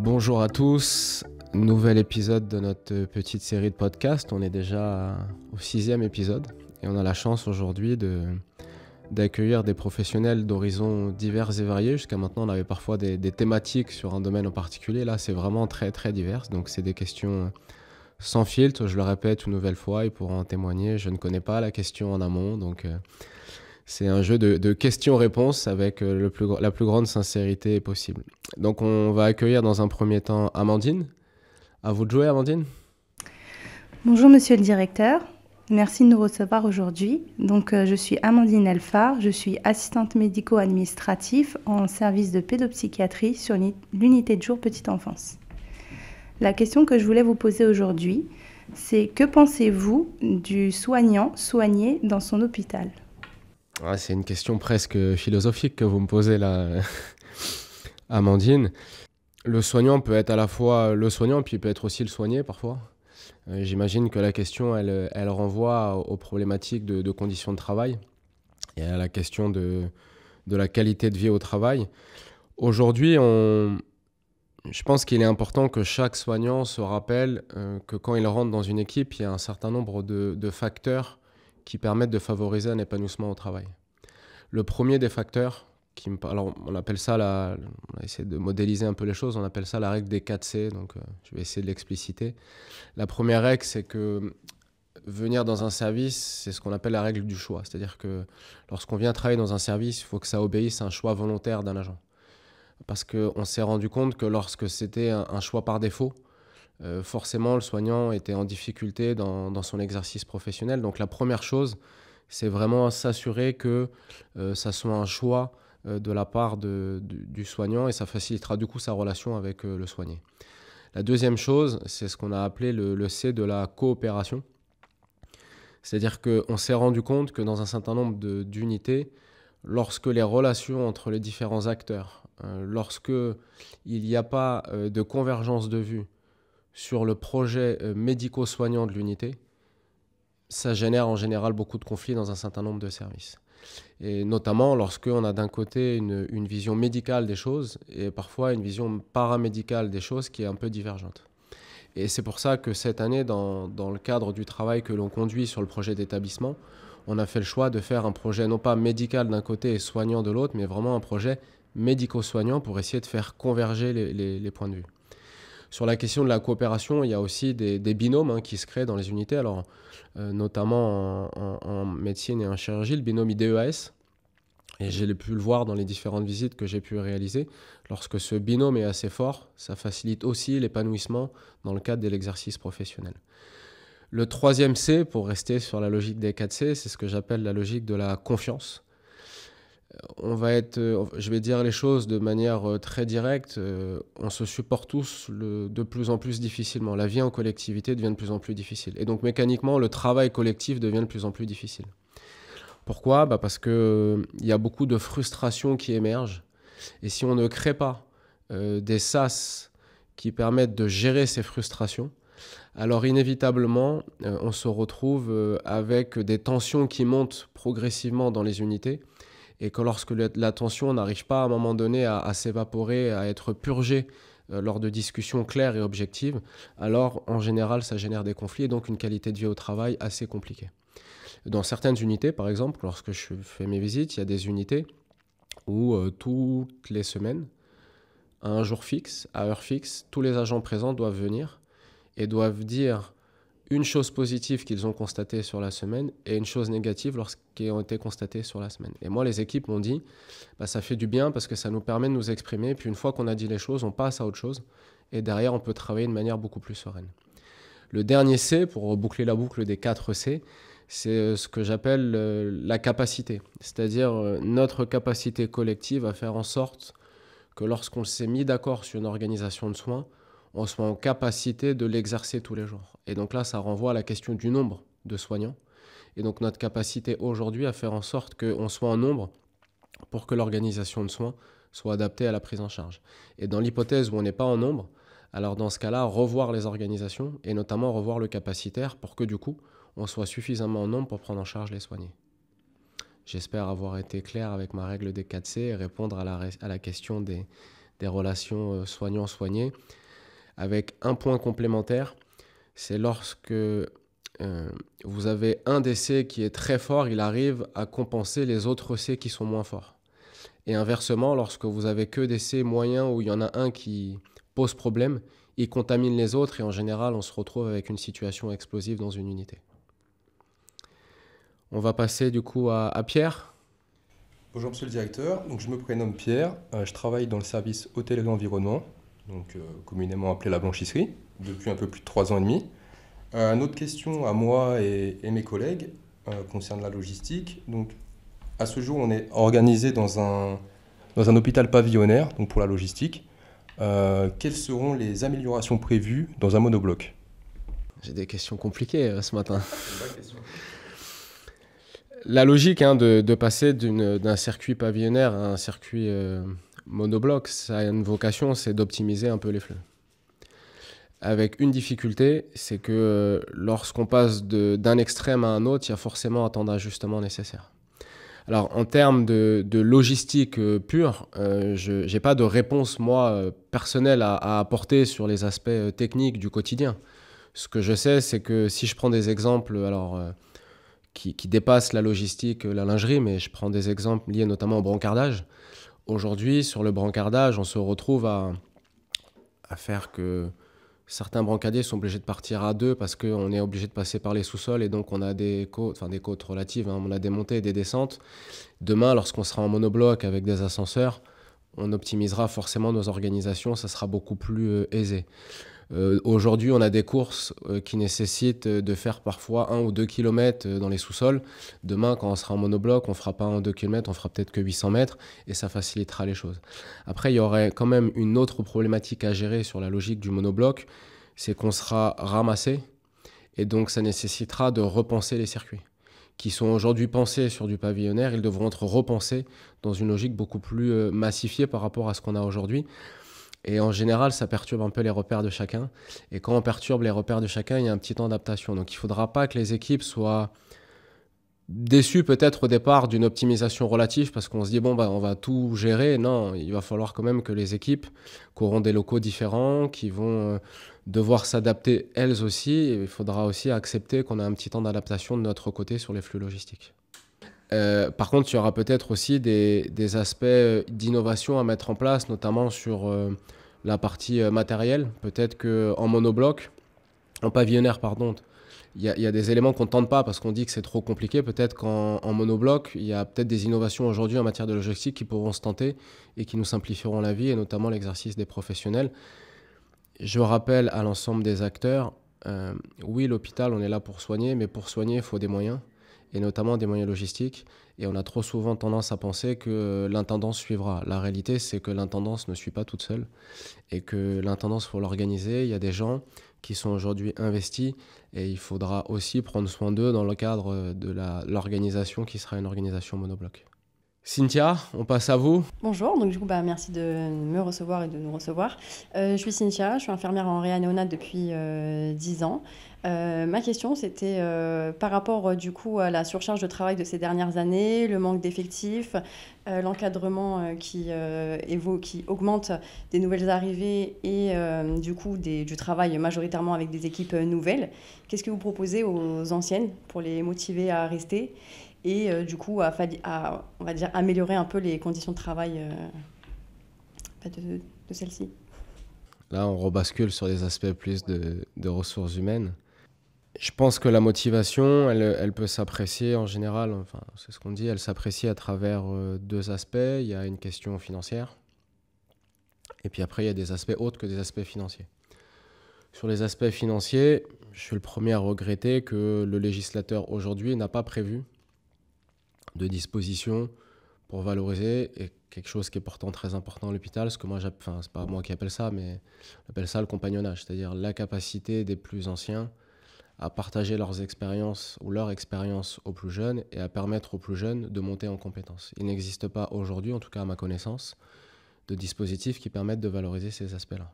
Bonjour à tous, nouvel épisode de notre petite série de podcasts. On est déjà au 6e épisode et on a la chance aujourd'hui d'accueillir des professionnels d'horizons divers et variés. Jusqu'à maintenant, on avait parfois des thématiques sur un domaine en particulier. Là, c'est vraiment très très divers. Donc, c'est des questions sans filtre. Je le répète une nouvelle fois, ils pourront en témoigner. Je ne connais pas la question en amont, donc c'est un jeu de questions-réponses avec la plus grande sincérité possible. Donc on va accueillir dans un premier temps Amandine. À vous de jouer, Amandine. Bonjour Monsieur le directeur, merci de nous recevoir aujourd'hui. Je suis Amandine Elfard, je suis assistante médico-administrative en service de pédopsychiatrie sur l'unité de jour petite enfance. La question que je voulais vous poser aujourd'hui, c'est que pensez-vous du soignant soigné dans son hôpital ? C'est une question presque philosophique que vous me posez là, Amandine. Le soignant peut être à la fois le soignant, puis il peut être aussi le soigné parfois. J'imagine que la question, elle renvoie aux problématiques de conditions de travail et à la question de la qualité de vie au travail. Aujourd'hui, je pense qu'il est important que chaque soignant se rappelle que quand il rentre dans une équipe, il y a un certain nombre de facteurs qui permettent de favoriser un épanouissement au travail. Le premier des facteurs, alors on appelle ça, on va essayer de modéliser un peu les choses, on appelle ça la règle des 4C, donc je vais essayer de l'expliciter. La première règle, c'est que venir dans un service, c'est ce qu'on appelle la règle du choix. C'est-à-dire que lorsqu'on vient travailler dans un service, il faut que ça obéisse à un choix volontaire d'un agent. Parce qu'on s'est rendu compte que lorsque c'était un choix par défaut, forcément le soignant était en difficulté dans son exercice professionnel. Donc la première chose, c'est vraiment s'assurer que ça soit un choix de la part du soignant et ça facilitera du coup sa relation avec le soigné. La deuxième chose, c'est ce qu'on a appelé le C de la coopération. C'est-à-dire qu'on s'est rendu compte que dans un certain nombre d'unités, lorsque les relations entre les différents acteurs, lorsque il n'y a pas de convergence de vue sur le projet médico-soignant de l'unité, ça génère en général beaucoup de conflits dans un certain nombre de services. Et notamment lorsqu'on a d'un côté une vision médicale des choses et parfois une vision paramédicale des choses qui est un peu divergente. Et c'est pour ça que cette année, dans le cadre du travail que l'on conduit sur le projet d'établissement, on a fait le choix de faire un projet non pas médical d'un côté et soignant de l'autre, mais vraiment un projet médico-soignant pour essayer de faire converger les points de vue. Sur la question de la coopération, il y a aussi des binômes qui se créent dans les unités, alors notamment en médecine et en chirurgie, le binôme IDEAS. Et j'ai pu le voir dans les différentes visites que j'ai pu réaliser. Lorsque ce binôme est assez fort, ça facilite aussi l'épanouissement dans le cadre de l'exercice professionnel. Le troisième C, pour rester sur la logique des 4 C, c'est ce que j'appelle la logique de la confiance. Je vais dire les choses de manière très directe, on se supporte tous de plus en plus difficilement. La vie en collectivité devient de plus en plus difficile. Et donc mécaniquement, le travail collectif devient de plus en plus difficile. Pourquoi ? Parce qu'il y a beaucoup de frustrations qui émergent. Et si on ne crée pas des sas qui permettent de gérer ces frustrations, alors inévitablement, on se retrouve avec des tensions qui montent progressivement dans les unités et que lorsque la tension n'arrive pas à un moment donné à s'évaporer, à être purgée lors de discussions claires et objectives, alors en général, ça génère des conflits et donc une qualité de vie au travail assez compliquée. Dans certaines unités, par exemple, lorsque je fais mes visites, il y a des unités où toutes les semaines, à un jour fixe, à heure fixe, tous les agents présents doivent venir et doivent dire une chose positive qu'ils ont constatée sur la semaine et une chose négative lorsqu'elles ont été constatées sur la semaine. Et moi, les équipes m'ont dit, ça fait du bien parce que ça nous permet de nous exprimer. Puis une fois qu'on a dit les choses, on passe à autre chose. Et derrière, on peut travailler de manière beaucoup plus sereine. Le dernier C, pour boucler la boucle des 4 C, c'est ce que j'appelle la capacité. C'est-à-dire notre capacité collective à faire en sorte que lorsqu'on s'est mis d'accord sur une organisation de soins, on soit en capacité de l'exercer tous les jours. Et donc là, ça renvoie à la question du nombre de soignants. Et donc notre capacité aujourd'hui à faire en sorte qu'on soit en nombre pour que l'organisation de soins soit adaptée à la prise en charge. Et dans l'hypothèse où on n'est pas en nombre, alors dans ce cas-là, revoir les organisations et notamment revoir le capacitaire pour que du coup, on soit suffisamment en nombre pour prendre en charge les soignés. J'espère avoir été clair avec ma règle des 4C et répondre à la question des des relations soignants-soignés, avec un point complémentaire, c'est lorsque vous avez un décès qui est très fort, il arrive à compenser les autres C qui sont moins forts. Et inversement, lorsque vous avez que des C moyens où il y en a un qui pose problème, il contamine les autres et en général, on se retrouve avec une situation explosive dans une unité. On va passer du coup à Pierre. Bonjour Monsieur le Directeur, donc, je me prénomme Pierre, je travaille dans le service hôtellerie environnement, donc communément appelé la blanchisserie, depuis un peu plus de 3 ans et demi. Notre question à moi et mes collègues concerne la logistique. Donc, à ce jour, on est organisé dans un hôpital pavillonnaire, donc pour la logistique. Quelles seront les améliorations prévues dans un monobloc? J'ai des questions compliquées ce matin. La logique de passer d'un circuit pavillonnaire à un circuit monobloc, ça a une vocation, c'est d'optimiser un peu les flux. Avec une difficulté, c'est que lorsqu'on passe d'un extrême à un autre, il y a forcément un temps d'ajustement nécessaire. Alors, en termes de logistique pure, je n'ai pas de réponse, moi, personnelle à apporter sur les aspects techniques du quotidien. Ce que je sais, c'est que si je prends des exemples qui dépassent la logistique, la lingerie, mais je prends des exemples liés notamment au brancardage. Aujourd'hui, sur le brancardage, on se retrouve à faire que certains brancardiers sont obligés de partir à deux parce qu'on est obligé de passer par les sous-sols et donc on a des côtes relatives, on a des montées et des descentes. Demain, lorsqu'on sera en monobloc avec des ascenseurs, on optimisera forcément nos organisations, ça sera beaucoup plus aisé. Aujourd'hui, on a des courses qui nécessitent de faire parfois 1 ou 2 km dans les sous-sols. Demain, quand on sera en monobloc, on ne fera pas 1 ou 2 km, on fera peut-être que 800 mètres et ça facilitera les choses. Après, il y aurait quand même une autre problématique à gérer sur la logique du monobloc, c'est qu'on sera ramassé et donc ça nécessitera de repenser les circuits qui sont aujourd'hui pensés sur du pavillonnaire. Ils devront être repensés dans une logique beaucoup plus massifiée par rapport à ce qu'on a aujourd'hui. Et en général, ça perturbe un peu les repères de chacun. Et quand on perturbe les repères de chacun, il y a un petit temps d'adaptation. Donc il ne faudra pas que les équipes soient déçues peut-être au départ d'une optimisation relative parce qu'on se dit, bon, on va tout gérer. Non, il va falloir quand même que les équipes qui auront des locaux différents, qui vont devoir s'adapter elles aussi. Et il faudra aussi accepter qu'on a un petit temps d'adaptation de notre côté sur les flux logistiques. Par contre, il y aura peut-être aussi des aspects d'innovation à mettre en place, notamment sur la partie matérielle. Peut-être qu'en monobloc, en pavillonnaire, pardon, il y a des éléments qu'on ne tente pas parce qu'on dit que c'est trop compliqué. Peut-être qu'en monobloc, il y a peut-être des innovations aujourd'hui en matière de logistique qui pourront se tenter et qui nous simplifieront la vie, et notamment l'exercice des professionnels. Je rappelle à l'ensemble des acteurs, oui, l'hôpital, on est là pour soigner, mais pour soigner, il faut des moyens, et notamment des moyens logistiques. Et on a trop souvent tendance à penser que l'intendance suivra. La réalité, c'est que l'intendance ne suit pas toute seule et que l'intendance, il faut l'organiser. Il y a des gens qui sont aujourd'hui investis et il faudra aussi prendre soin d'eux dans le cadre de l'organisation qui sera une organisation monobloc. Cynthia, on passe à vous. Bonjour, donc du coup merci de me recevoir et de nous recevoir. Je suis Cynthia, je suis infirmière en réa néonate depuis 10 ans. Ma question c'était par rapport du coup à la surcharge de travail de ces dernières années, le manque d'effectifs, l'encadrement qui augmente des nouvelles arrivées et du coup du travail majoritairement avec des équipes nouvelles. Qu'est-ce que vous proposez aux anciennes pour les motiver à rester et du coup à on va dire améliorer un peu les conditions de travail de celles-ci? Là, on rebascule sur des aspects plus de ressources humaines. Je pense que la motivation, elle peut s'apprécier en général, enfin, c'est ce qu'on dit, elle s'apprécie à travers deux aspects. Il y a une question financière, et puis après, il y a des aspects autres que des aspects financiers. Sur les aspects financiers, je suis le premier à regretter que le législateur aujourd'hui n'a pas prévu de dispositions pour valoriser et quelque chose qui est pourtant très important à l'hôpital, ce que moi c'est pas moi qui appelle ça, mais j'appelle ça le compagnonnage, c'est-à-dire la capacité des plus anciens à partager leurs expériences ou leur expérience aux plus jeunes et à permettre aux plus jeunes de monter en compétences. Il n'existe pas aujourd'hui, en tout cas à ma connaissance, de dispositifs qui permettent de valoriser ces aspects-là.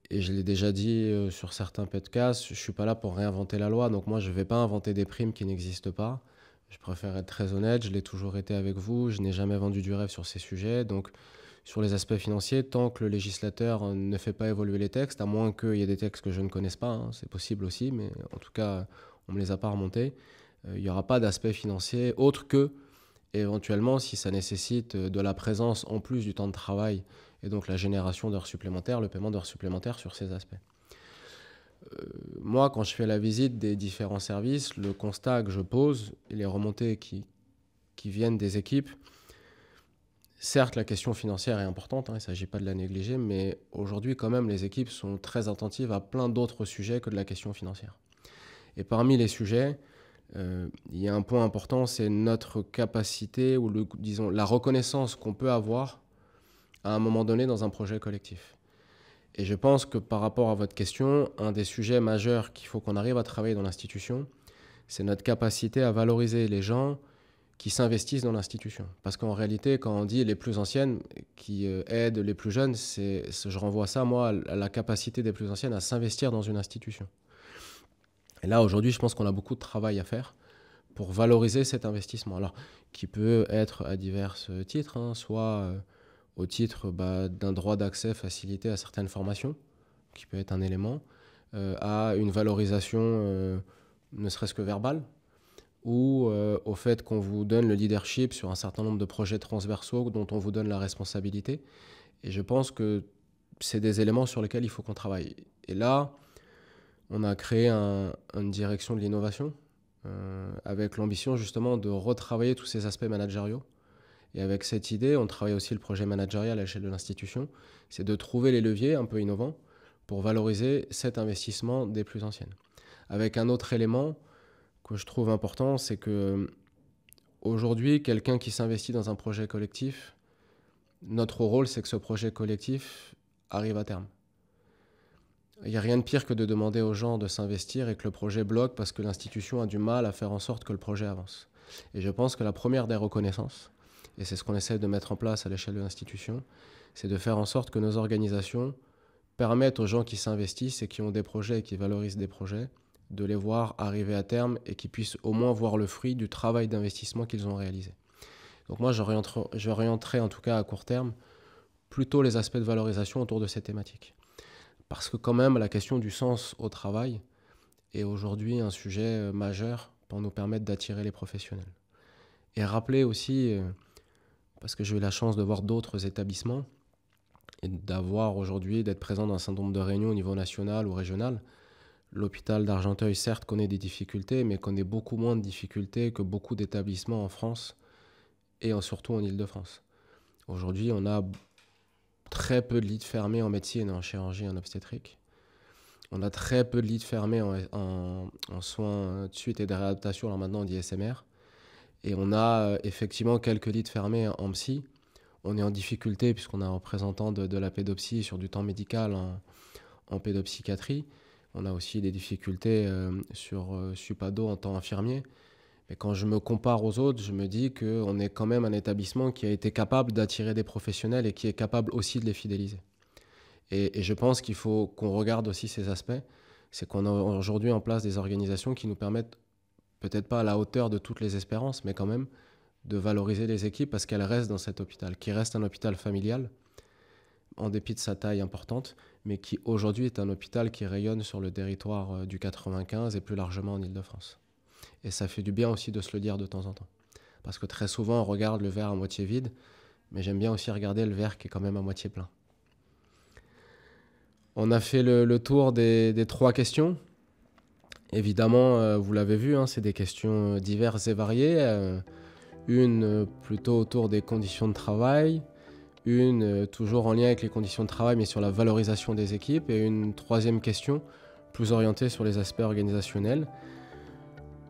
Et je l'ai déjà dit sur certains podcasts, je ne suis pas là pour réinventer la loi, donc moi je ne vais pas inventer des primes qui n'existent pas. Je préfère être très honnête, je l'ai toujours été avec vous, je n'ai jamais vendu du rêve sur ces sujets. Donc sur les aspects financiers tant que le législateur ne fait pas évoluer les textes, à moins qu'il y ait des textes que je ne connaisse pas, hein, c'est possible aussi, mais en tout cas, on ne me les a pas remontés. Il n'y aura pas d'aspect financier autre que, éventuellement, si ça nécessite de la présence en plus du temps de travail et donc la génération d'heures supplémentaires, le paiement d'heures supplémentaires sur ces aspects. Moi, quand je fais la visite des différents services, le constat que je pose et les remontées qui viennent des équipes, certes, la question financière est importante, hein, il ne s'agit pas de la négliger, mais aujourd'hui, quand même, les équipes sont très attentives à plein d'autres sujets que de la question financière. Et parmi les sujets, il y a un point important, c'est notre capacité ou disons, la reconnaissance qu'on peut avoir à un moment donné dans un projet collectif. Et je pense que par rapport à votre question, un des sujets majeurs qu'il faut qu'on arrive à travailler dans l'institution, c'est notre capacité à valoriser les gens qui s'investissent dans l'institution. Parce qu'en réalité, quand on dit les plus anciennes qui aident les plus jeunes, je renvoie ça, moi, à la capacité des plus anciennes à s'investir dans une institution. Et là, aujourd'hui, je pense qu'on a beaucoup de travail à faire pour valoriser cet investissement. Alors, qui peut être à divers titres, hein, soit au titre d'un droit d'accès facilité à certaines formations, qui peut être un élément, à une valorisation ne serait-ce que verbale, ou au fait qu'on vous donne le leadership sur un certain nombre de projets transversaux dont on vous donne la responsabilité. Et je pense que c'est des éléments sur lesquels il faut qu'on travaille. Et là, on a créé une direction de l'innovation avec l'ambition justement de retravailler tous ces aspects managériaux. Et avec cette idée, on travaille aussi le projet managérial à l'échelle de l'institution, c'est de trouver les leviers un peu innovants pour valoriser cet investissement des plus anciennes. Avec un autre élément que je trouve important, c'est que aujourd'hui, quelqu'un qui s'investit dans un projet collectif, notre rôle, c'est que ce projet collectif arrive à terme. Il n'y a rien de pire que de demander aux gens de s'investir et que le projet bloque parce que l'institution a du mal à faire en sorte que le projet avance. Et je pense que la première des reconnaissances, et c'est ce qu'on essaie de mettre en place à l'échelle de l'institution, c'est de faire en sorte que nos organisations permettent aux gens qui s'investissent et qui ont des projets et qui valorisent des projets de les voir arriver à terme et qu'ils puissent au moins voir le fruit du travail d'investissement qu'ils ont réalisé. Donc moi, j'orienterai en tout cas à court terme plutôt les aspects de valorisation autour de ces thématiques. Parce que quand même, la question du sens au travail est aujourd'hui un sujet majeur pour nous permettre d'attirer les professionnels. Et rappeler aussi, parce que j'ai eu la chance de voir d'autres établissements et d'être présent dans un certain nombre de réunions au niveau national ou régional, l'hôpital d'Argenteuil, certes, connaît des difficultés, mais connaît beaucoup moins de difficultés que beaucoup d'établissements en France et surtout en Île-de-France. Aujourd'hui, on a très peu de lits fermés en médecine, en chirurgie et en obstétrique. On a très peu de lits fermés en soins de suite et de réadaptation, alors maintenant on dit SMR. Et on a effectivement quelques lits fermés en psy. On est en difficulté puisqu'on a un représentant de la pédopsie sur du temps médical en pédopsychiatrie. On a aussi des difficultés sur Supado en temps infirmier. Mais quand je me compare aux autres, je me dis qu'on est quand même un établissement qui a été capable d'attirer des professionnels et qui est capable aussi de les fidéliser. Et je pense qu'il faut qu'on regarde aussi ces aspects. C'est qu'on a aujourd'hui en place des organisations qui nous permettent, peut-être pas à la hauteur de toutes les espérances, mais quand même de valoriser les équipes parce qu'elles restent dans cet hôpital, qui reste un hôpital familial, en dépit de sa taille importante, mais qui aujourd'hui est un hôpital qui rayonne sur le territoire du 95 et plus largement en Île-de-France. Et ça fait du bien aussi de se le dire de temps en temps. Parce que très souvent, on regarde le verre à moitié vide, mais j'aime bien aussi regarder le verre qui est quand même à moitié plein. On a fait le tour des 3 questions. Évidemment, vous l'avez vu, hein, c'est des questions diverses et variées. Une plutôt autour des conditions de travail, une toujours en lien avec les conditions de travail, mais sur la valorisation des équipes, et une 3e question plus orientée sur les aspects organisationnels.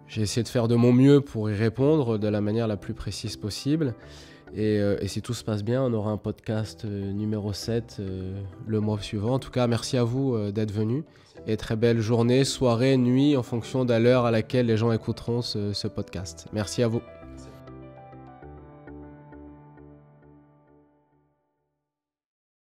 J'ai essayé de faire de mon mieux pour y répondre de la manière la plus précise possible. Et si tout se passe bien, on aura un podcast numéro 7 le mois suivant. En tout cas, merci à vous d'être venus. Et très belle journée, soirée, nuit, en fonction de l'heure à laquelle les gens écouteront ce podcast. Merci à vous.